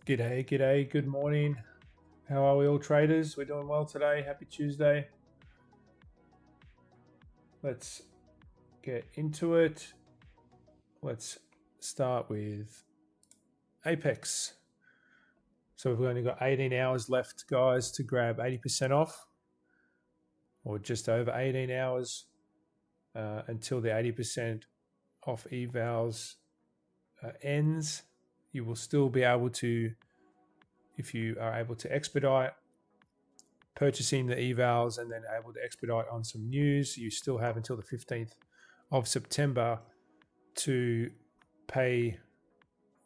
G'day, good morning. How are we all traders? We're doing well today. Happy Tuesday. Let's get into it. Let's start with Apex. So we've only got 18 hours left, guys, to grab 80% off, or just over 18 hours until the 80% off evals ends. You will still be able to, if you are able to expedite purchasing the evals and then able to expedite on some news, you still have until the 15th of September to pay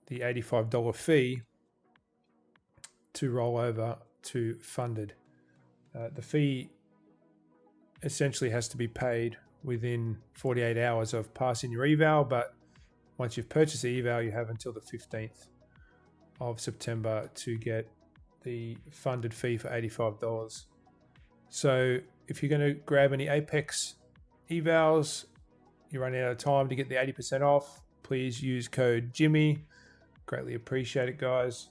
the $85 fee to roll over to funded. The fee essentially has to be paid within 48 hours of passing your eval, but once you've purchased the eval, you have until the 15th of September to get the funded fee for $85. So if you're going to grab any Apex evals, you're running out of time to get the 80% off, please use code Jimmy. Greatly appreciate it, guys.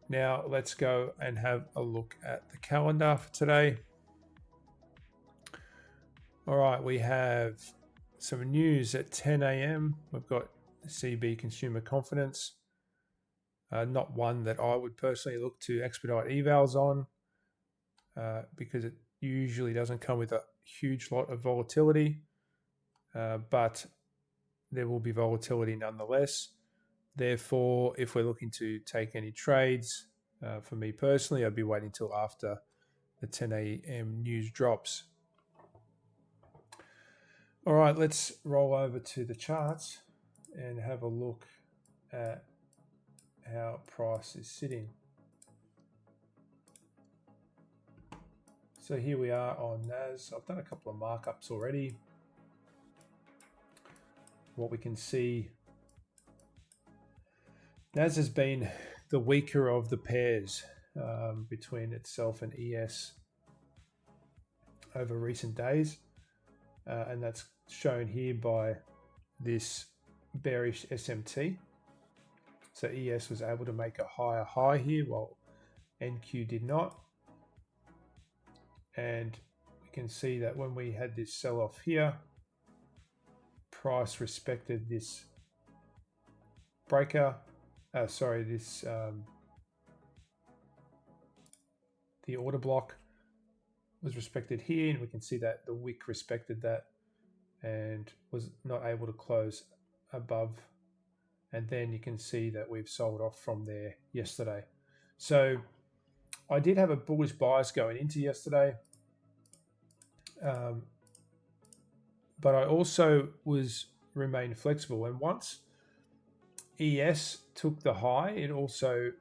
Now let's go and have a look at the calendar for today. All right, we have some news at 10 a.m. We've got CB consumer confidence. Not one that I would personally look to expedite evals on because it usually doesn't come with a huge lot of volatility, but there will be volatility nonetheless. Therefore, if we're looking to take any trades, for me personally, I'd be waiting till after the 10 a.m. news drops. All right, let's roll over to the charts and have a look at how price is sitting. So here we are on NAS. I've done a couple of markups already. What we can see, NAS has been the weaker of the pairs between itself and ES over recent days. And that's shown here by this bearish SMT. So ES was able to make a higher high here while NQ did not. And we can see that when we had this sell-off here, price respected this breaker. The order block was respected here, and we can see that the wick respected that and was not able to close above. And then you can see that we've sold off from there yesterday. So I did have a bullish bias going into yesterday, but I also remained flexible. And once ES took the high, it also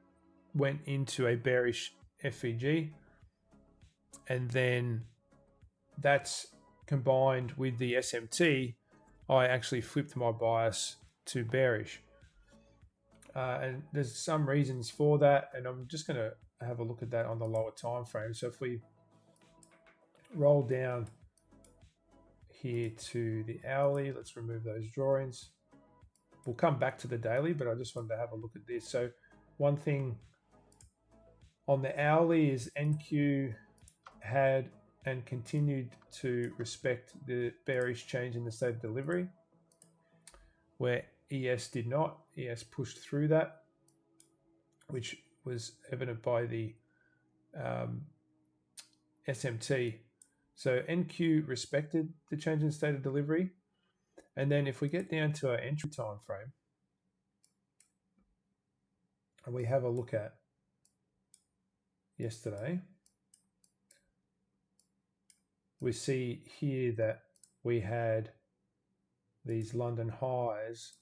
went into a bearish FVG, and then that's combined with the SMT, I actually flipped my bias to bearish. And there's some reasons for that, and I'm just going to have a look at that on the lower time frame. So if we roll down here to the hourly, let's remove those drawings. We'll come back to the daily, but I just wanted to have a look at this. So one thing on the hourly is NQ had and continued to respect the bearish change in the state of delivery, where ES did not. ES pushed through that, which was evident by the SMT. So NQ respected the change in state of delivery. And then if we get down to our entry time frame and we have a look at yesterday, we see here that we had these London highs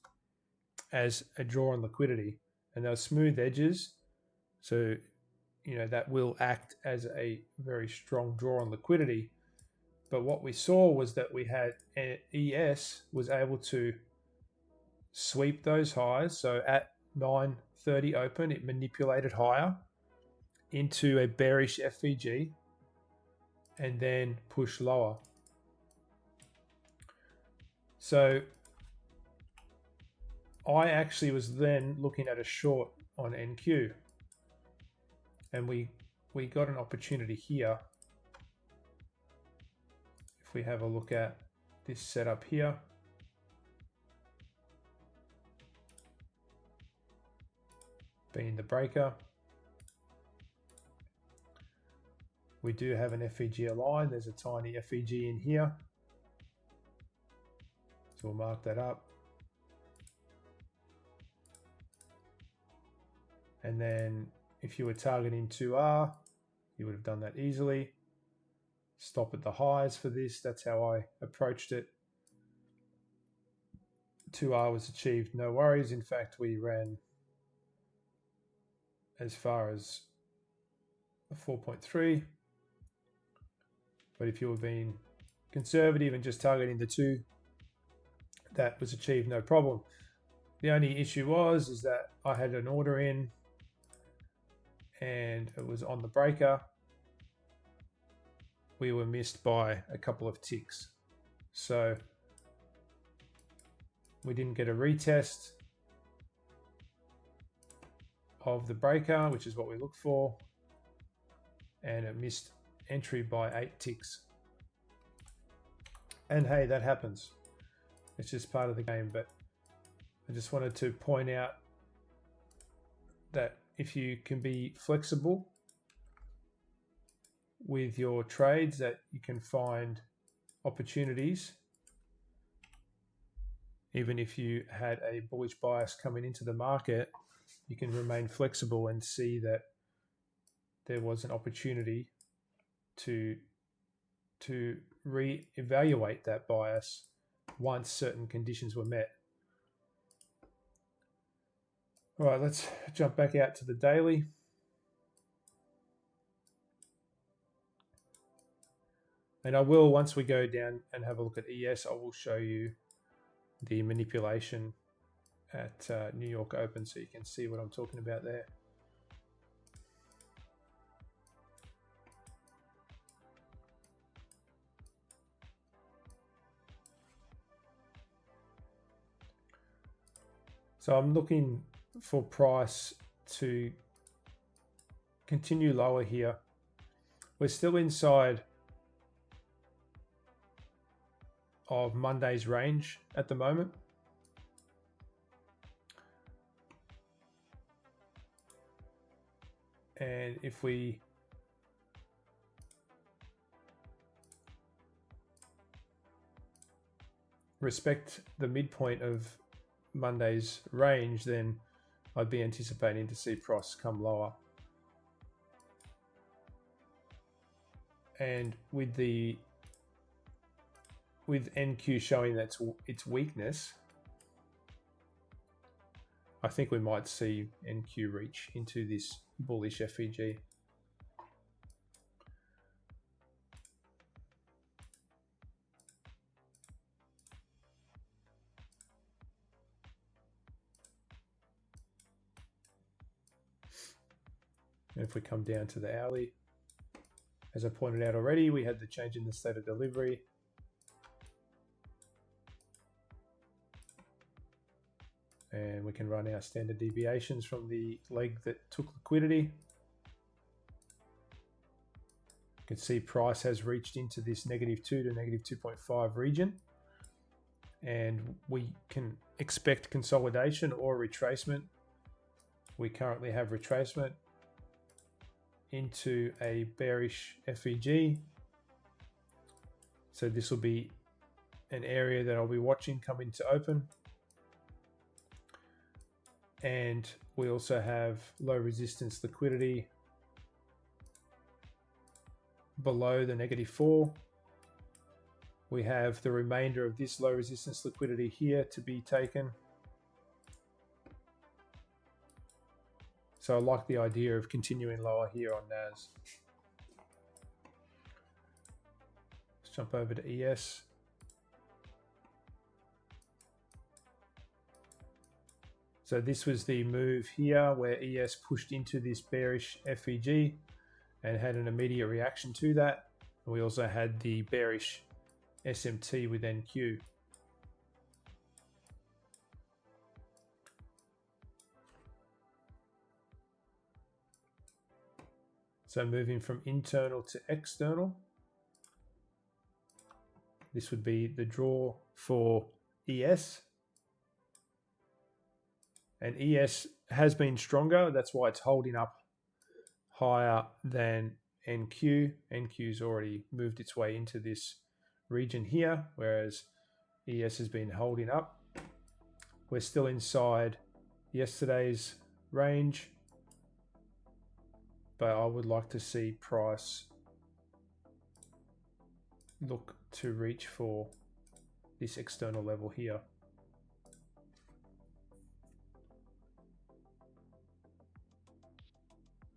as a draw on liquidity, and those smooth edges. So, that will act as a very strong draw on liquidity. But what we saw was that we had ES was able to sweep those highs. So at 9:30 open, it manipulated higher into a bearish FVG and then push lower. So I actually was then looking at a short on NQ. And we got an opportunity here. If we have a look at this setup here, being the breaker, we do have an FEG aligned. There's a tiny FEG in here, so we'll mark that up. And then if you were targeting 2R, you would have done that easily. Stop at the highs for this. That's how I approached it. 2R was achieved, no worries. In fact, we ran as far as a 4.3. But if you were being conservative and just targeting the 2, that was achieved, no problem. The only issue is that I had an order in and it was on the breaker. We were missed by a couple of ticks. So we didn't get a retest of the breaker, which is what we look for. And it missed entry by 8 ticks. And hey, that happens. It's just part of the game. But I just wanted to point out that if you can be flexible with your trades, that you can find opportunities. Even if you had a bullish bias coming into the market, you can remain flexible and see that there was an opportunity to re-evaluate that bias once certain conditions were met. All right, let's jump back out to the daily. And I will, once we go down and have a look at ES, I will show you the manipulation at New York Open so you can see what I'm talking about there. So I'm looking for price to continue lower here. We're still inside of Monday's range at the moment. And if we respect the midpoint of Monday's range, then I'd be anticipating to see price come lower. And with NQ showing that's its weakness, I think we might see NQ reach into this bullish FEG. And if we come down to the hourly, as I pointed out already, we had the change in the state of delivery. And we can run our standard deviations from the leg that took liquidity. You can see price has reached into this -2 to -2.5 region. And we can expect consolidation or retracement. We currently have retracement into a bearish FEG. So this will be an area that I'll be watching come into open. And we also have low resistance liquidity below the -4. We have the remainder of this low resistance liquidity here to be taken. So I like the idea of continuing lower here on NAS. Let's jump over to ES. So this was the move here where ES pushed into this bearish FEG and had an immediate reaction to that. And we also had the bearish SMT with NQ. So moving from internal to external. This would be the draw for ES. And ES has been stronger. That's why it's holding up higher than NQ. NQ's already moved its way into this region here, whereas ES has been holding up. We're still inside yesterday's range, but I would like to see price look to reach for this external level here.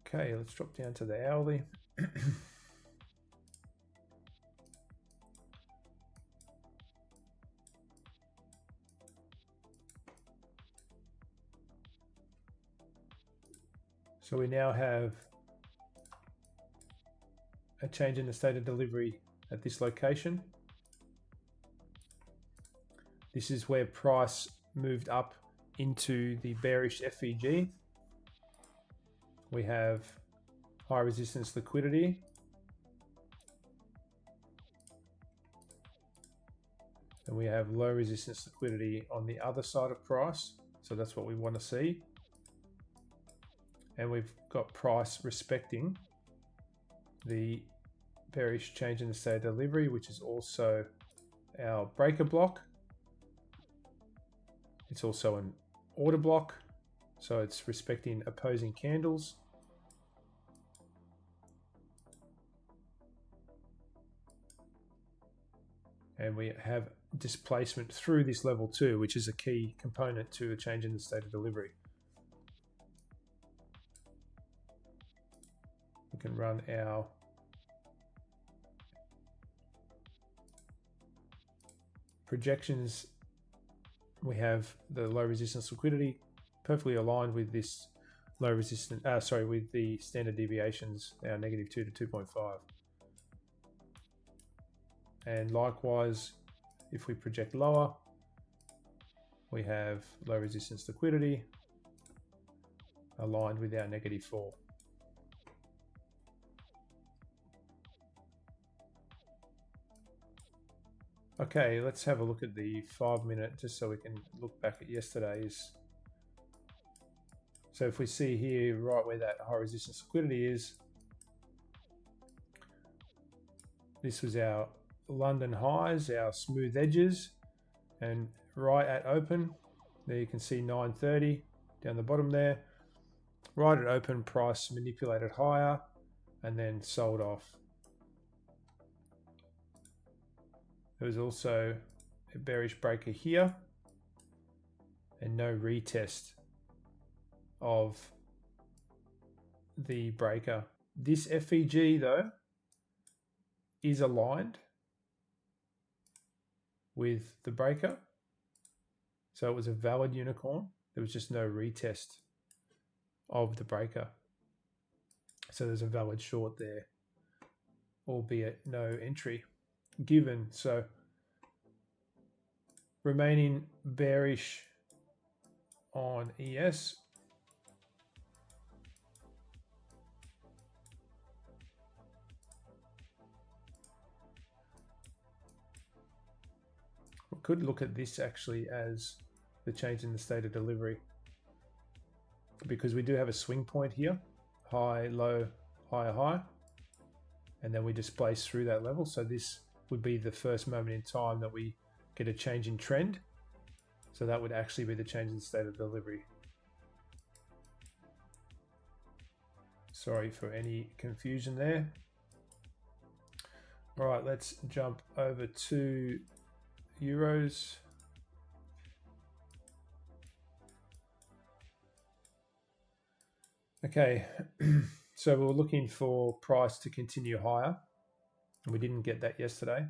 Okay, let's drop down to the hourly. So we now have a change in the state of delivery at this location. This is where price moved up into the bearish FEG. We have high resistance liquidity. And we have low resistance liquidity on the other side of price. So that's what we want to see. And we've got price respecting the bearish change in the state of delivery, which is also our breaker block. It's also an order block, so it's respecting opposing candles. And we have displacement through this level too, which is a key component to a change in the state of delivery. We can run our projections. We have the low resistance liquidity perfectly aligned with this low resistance, with the standard deviations, our -2 to 2.5. And likewise, if we project lower, we have low resistance liquidity aligned with our -4. Okay, let's have a look at the 5-minute just so we can look back at yesterday's. So if we see here right where that high resistance liquidity is, this was our London highs, our smooth edges, and right at open, there you can see 930 down the bottom there. Right at open, price manipulated higher and then sold off. There was also a bearish breaker here and no retest of the breaker. This FEG though is aligned with the breaker, so it was a valid unicorn. There was just no retest of the breaker, so there's a valid short there, albeit no entry given. So remaining bearish on ES. We could look at this actually as the change in the state of delivery, because we do have a swing point here, high, low, higher, high, and then we displace through that level. So this would be the first moment in time that we get a change in trend. So that would actually be the change in the state of delivery. Sorry for any confusion there. All right, let's jump over to euros. Okay, so we were looking for price to continue higher. We didn't get that yesterday,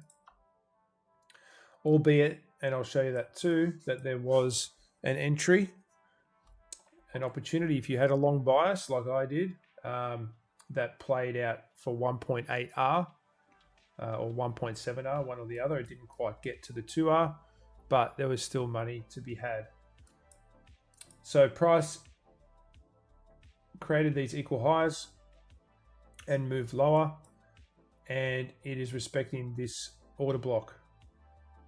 albeit, and I'll show you that too, that there was an entry, an opportunity. If you had a long bias like I did, that played out for 1.8R or 1.7R, one or the other. It didn't quite get to the 2R, but there was still money to be had. So price created these equal highs and moved lower, and it is respecting this order block.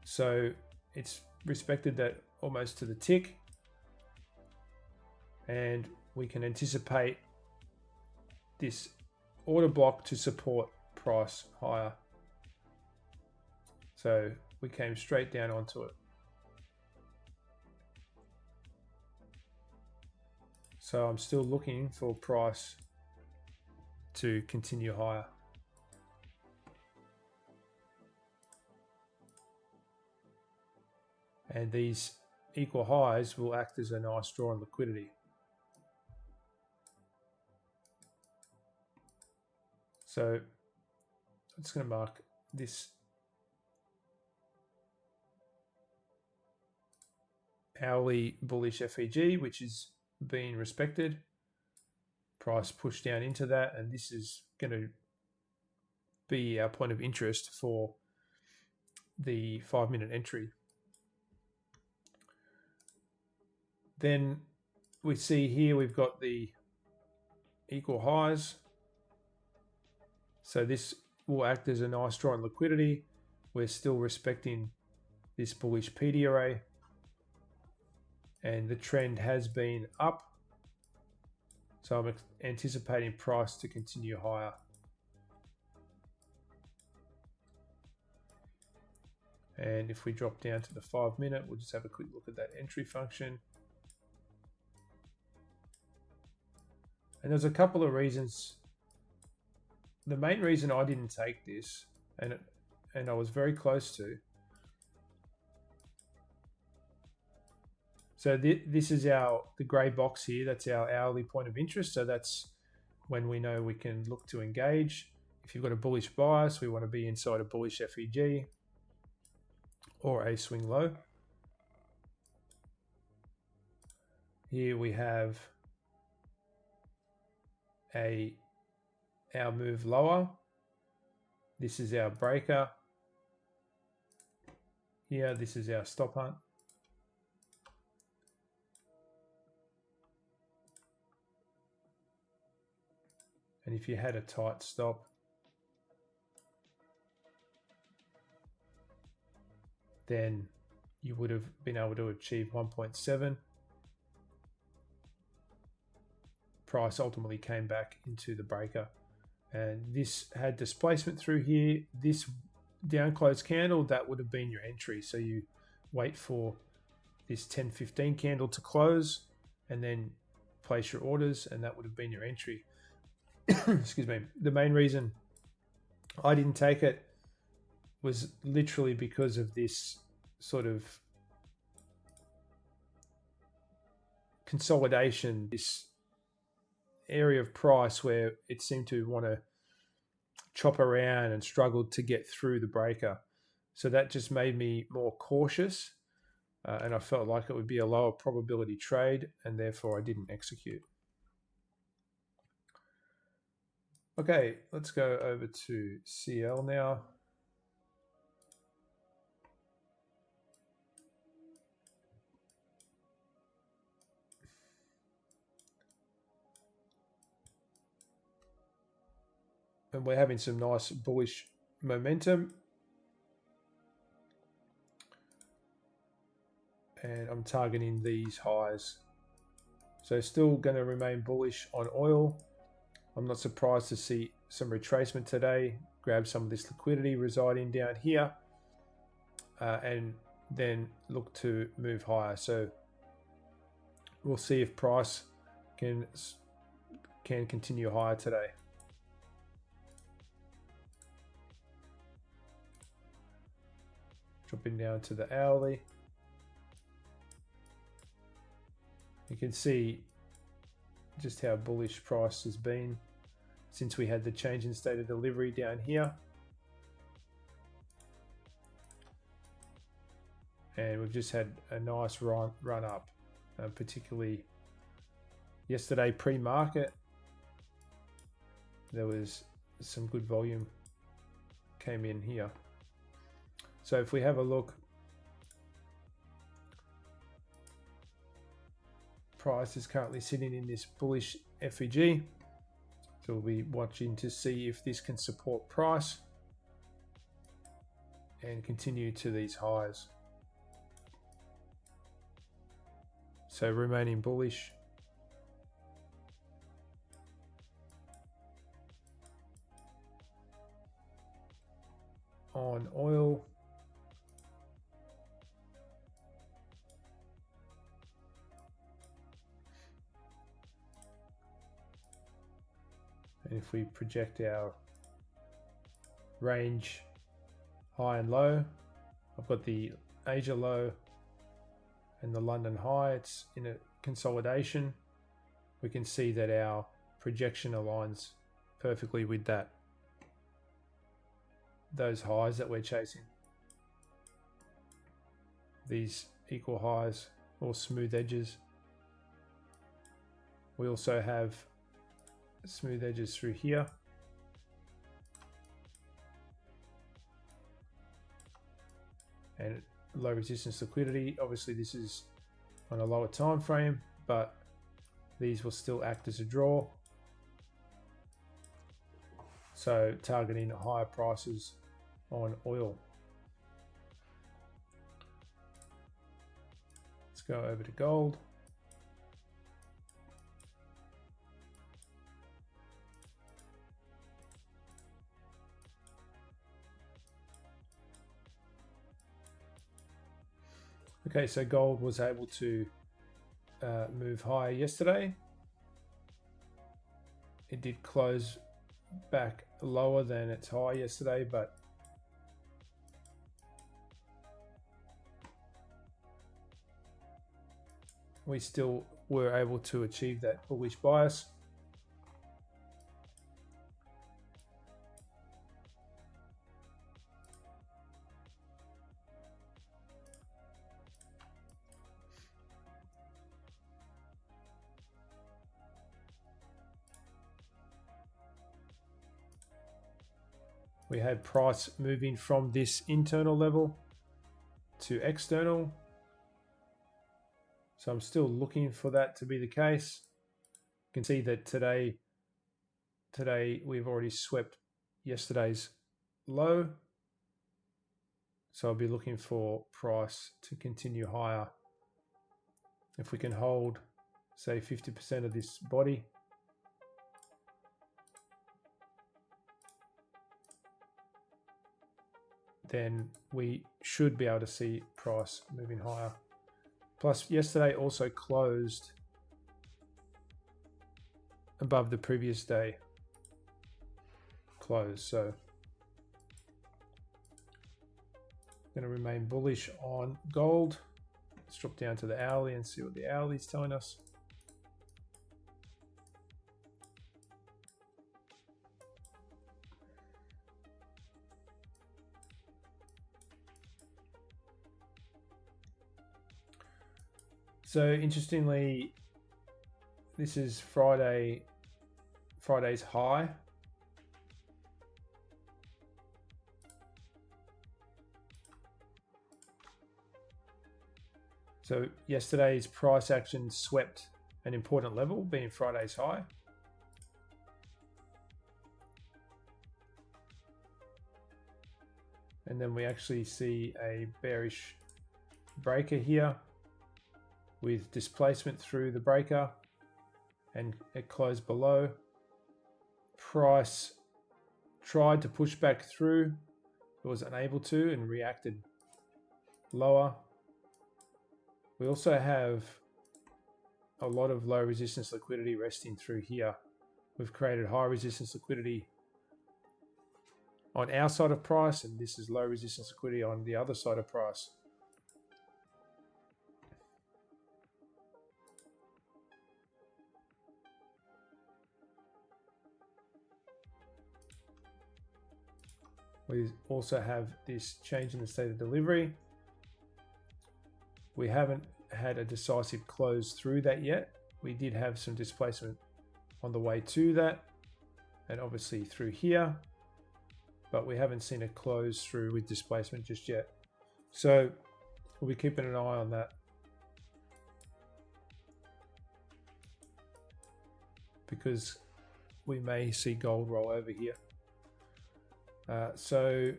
So it's respected that almost to the tick, and we can anticipate this order block to support price higher. So we came straight down onto it. So I'm still looking for price to continue higher. And these equal highs will act as a nice draw on liquidity. So I'm just going to mark this hourly bullish FEG, which is being respected. Price pushed down into that, and this is going to be our point of interest for the 5-minute entry. Then we see here we've got the equal highs. So this will act as a nice draw on liquidity. We're still respecting this bullish PD array, and the trend has been up. So I'm anticipating price to continue higher. And if we drop down to the 5-minute, we'll just have a quick look at that entry function. And there's a couple of reasons. The main reason I didn't take this, and I was very close to. So this is the grey box here. That's our hourly point of interest. So that's when we know we can look to engage. If you've got a bullish bias, we want to be inside a bullish FEG or a swing low. Here we have our move lower. This is our breaker. Here, this is our stop hunt. And if you had a tight stop, then you would have been able to achieve 1.7. Price ultimately came back into the breaker, and this had displacement through here. This down close candle, that would have been your entry. So you wait for this 10-15 candle to close and then place your orders, and that would have been your entry. Excuse me. The main reason I didn't take it was literally because of this sort of consolidation, this area of price where it seemed to want to chop around and struggled to get through the breaker. So that just made me more cautious, and I felt like it would be a lower probability trade, and therefore I didn't execute. Okay, let's go over to CL now. And we're having some nice bullish momentum. And I'm targeting these highs. So still going to remain bullish on oil. I'm not surprised to see some retracement today. Grab some of this liquidity residing down here. And then look to move higher. So we'll see if price can continue higher today. Dropping down to the hourly. You can see just how bullish price has been since we had the change in state of delivery down here. And we've just had a nice run up, particularly yesterday pre-market. There was some good volume came in here. So if we have a look, price is currently sitting in this bullish FEG. So we'll be watching to see if this can support price and continue to these highs. So remaining bullish. On oil. And if we project our range high and low, I've got the Asia low and the London high. It's in a consolidation. We can see that our projection aligns perfectly with those highs that we're chasing. These equal highs or smooth edges. We also have smooth edges through here. And low resistance liquidity. Obviously this is on a lower time frame, but these will still act as a draw. So targeting higher prices on oil. Let's go over to gold. Okay, so gold was able to move higher yesterday. It did close back lower than its high yesterday, but we still were able to achieve that bullish bias. We had price moving from this internal level to external. So I'm still looking for that to be the case. You can see that today we've already swept yesterday's low. So I'll be looking for price to continue higher. If we can hold, say, 50% of this body, then we should be able to see price moving higher. Plus, yesterday also closed above the previous day close. So going to remain bullish on gold. Let's drop down to the hourly and see what the hourly is telling us. So interestingly, this is Friday's high. So yesterday's price action swept an important level, being Friday's high. And then we actually see a bearish breaker here with displacement through the breaker, and it closed below. Price tried to push back through, it was unable to and reacted lower. We also have a lot of low resistance liquidity resting through here. We've created high resistance liquidity on our side of price, and this is low resistance liquidity on the other side of price. We also have this change in the state of delivery. We haven't had a decisive close through that yet. We did have some displacement on the way to that, and obviously through here, but we haven't seen a close through with displacement just yet. So we'll be keeping an eye on that. Because we may see gold roll over here. So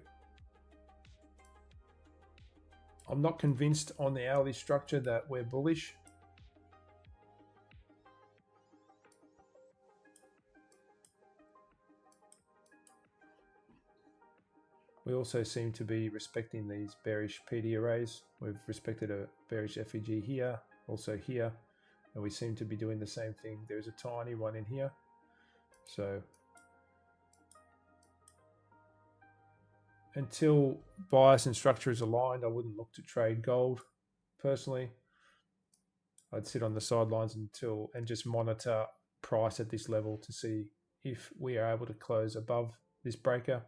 I'm not convinced on the hourly structure that we're bullish. We also seem to be respecting these bearish PD arrays. We've respected a bearish FEG here, also here, and we seem to be doing the same thing. There's a tiny one in here. So until bias and structure is aligned, I wouldn't look to trade gold personally. I'd sit on the sidelines and just monitor price at this level to see if we are able to close above this breaker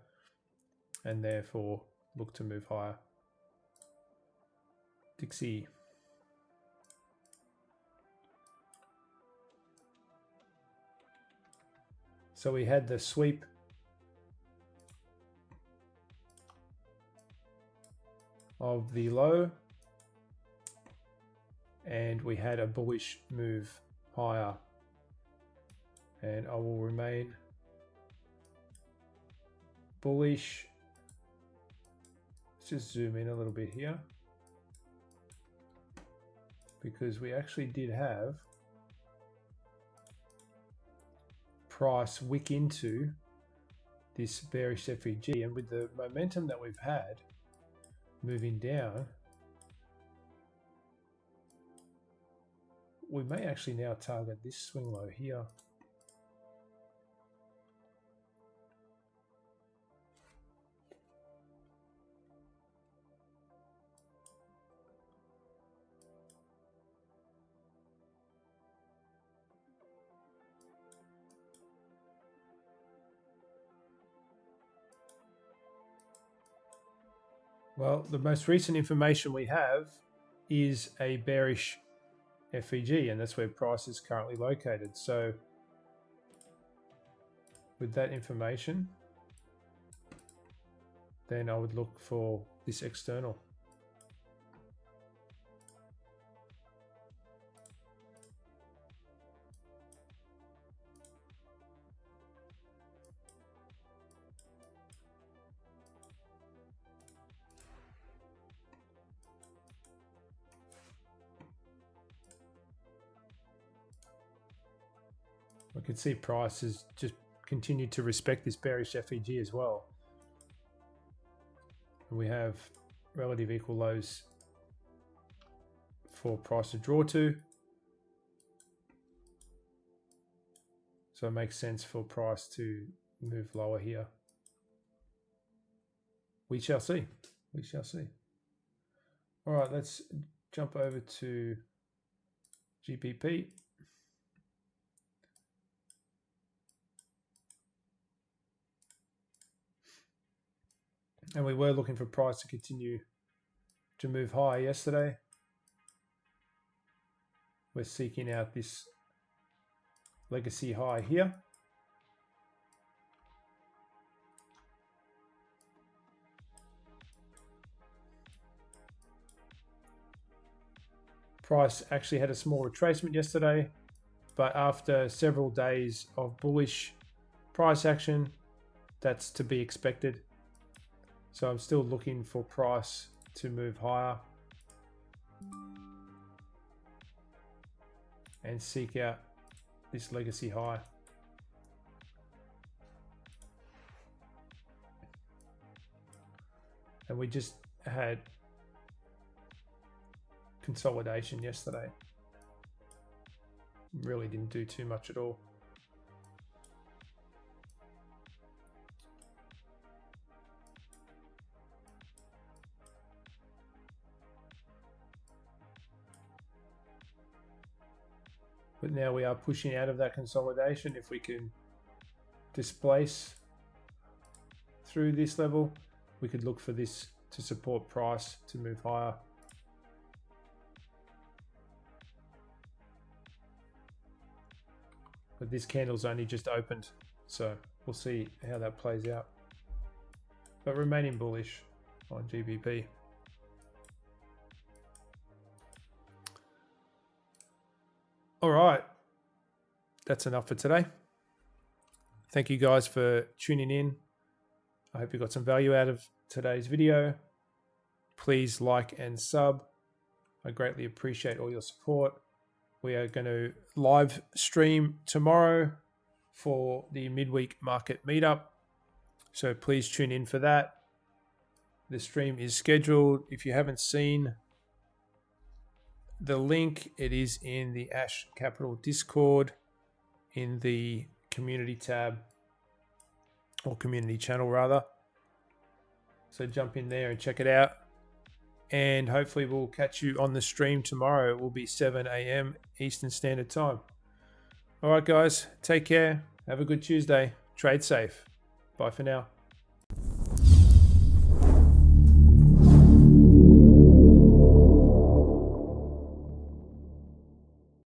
and therefore look to move higher. Dixie. So we had the sweep of the low, and we had a bullish move higher, and I will remain bullish. Let's just zoom in a little bit here, because we actually did have price wick into this bearish FEG, and with the momentum that we've had moving down, we may actually now target this swing low here. Well, the most recent information we have is a bearish FEG, and that's where price is currently located. So with that information, then I would look for this external. We can see price has just continued to respect this bearish FEG as well. And we have relative equal lows for price to draw to. So it makes sense for price to move lower here. We shall see. We shall see. All right, let's jump over to GBP. And we were looking for price to continue to move higher yesterday. We're seeking out this legacy high here. Price actually had a small retracement yesterday, but after several days of bullish price action, that's to be expected. So I'm still looking for price to move higher and seek out this legacy high. And we just had consolidation yesterday. Really didn't do too much at all. But now we are pushing out of that consolidation. If we can displace through this level, we could look for this to support price to move higher. But this candle's only just opened, so we'll see how that plays out. But remaining bullish on GBP. All right, that's enough for today. Thank you guys for tuning in. I hope you got some value out of today's video. Please like and sub. I greatly appreciate all your support. We are going to live stream tomorrow for the midweek market meetup. So please tune in for that. The stream is scheduled. If you haven't seen the link, it is in the Ash Capital Discord in the community tab, or community channel rather. So jump in there and check it out. And hopefully we'll catch you on the stream tomorrow. It will be 7 a.m. Eastern Standard Time. All right, guys, take care. Have a good Tuesday. Trade safe. Bye for now.